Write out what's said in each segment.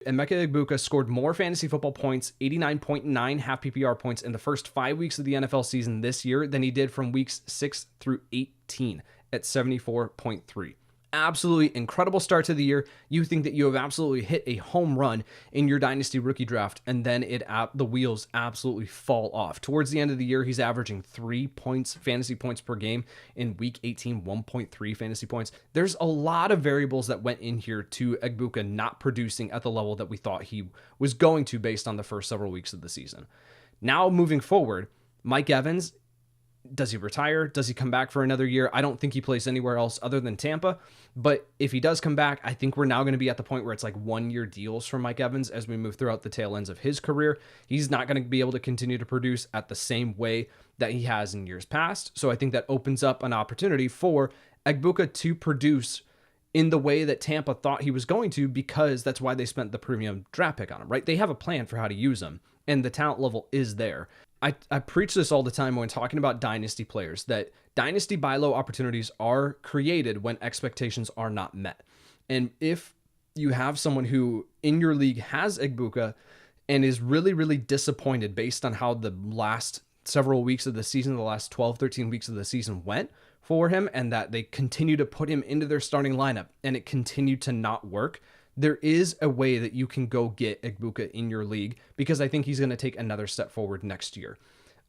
Emeka Egbuka scored more fantasy football points, 89.9 half PPR points in the first 5 weeks of the NFL season this year than he did from weeks 6 through 18 at 74.3. Absolutely incredible start to the year. You think that you have absolutely hit a home run in your Dynasty rookie draft, and then the wheels absolutely fall off. Towards the end of the year, he's averaging 3 points, fantasy points per game. In week 18, 1.3 fantasy points. There's a lot of variables that went in here to Egbuka not producing at the level that we thought he was going to based on the first several weeks of the season. Now moving forward, Mike Evans, does he retire? Does he come back for another year? I don't think he plays anywhere else other than Tampa. But if he does come back, I think we're now going to be at the point where it's like 1-year deals for Mike Evans as we move throughout the tail ends of his career. He's not going to be able to continue to produce at the same way that he has in years past. So I think that opens up an opportunity for Egbuka to produce in the way that Tampa thought he was going to, because that's why they spent the premium draft pick on him, right? They have a plan for how to use him, and the talent level is there. I preach this all the time when talking about dynasty players, that dynasty buy low opportunities are created when expectations are not met. And if you have someone who in your league has Egbuka and is really, really disappointed based on how the last several weeks of the season, the last 12, 13 weeks of the season went for him, and that they continue to put him into their starting lineup and it continued to not work, there is a way that you can go get Egbuka in your league, because I think he's going to take another step forward next year.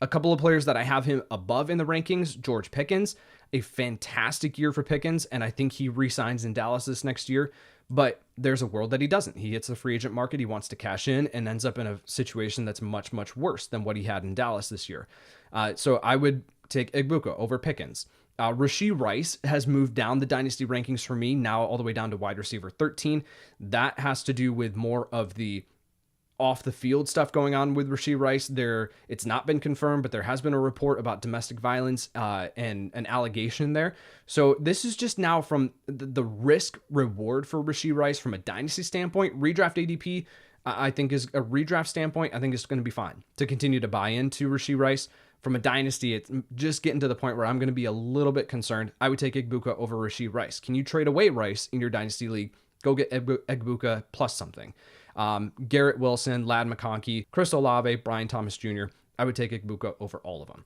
A couple of players that I have him above in the rankings: George Pickens, a fantastic year for Pickens, and I think he re-signs in Dallas this next year. But there's a world that he doesn't. He hits the free agent market, he wants to cash in, and ends up in a situation that's much, much worse than what he had in Dallas this year. So I would take Egbuka over Pickens. Rashee Rice has moved down the dynasty rankings for me, now all the way down to wide receiver 13. That has to do with more of the off the field stuff going on with Rashee Rice. It's not been confirmed, but there has been a report about domestic violence and an allegation there. So this is just now from the risk reward for Rashee Rice from a dynasty standpoint. Redraft ADP, I think, is a redraft standpoint, I think it's going to be fine to continue to buy into Rashee Rice. From a dynasty, it's just getting to the point where I'm going to be a little bit concerned. I would take Egbuka over Rashee Rice. Can you trade away Rice in your dynasty league? Go get Egbuka plus something. Garrett Wilson, Ladd McConkey, Chris Olave, Brian Thomas Jr. I would take Egbuka over all of them.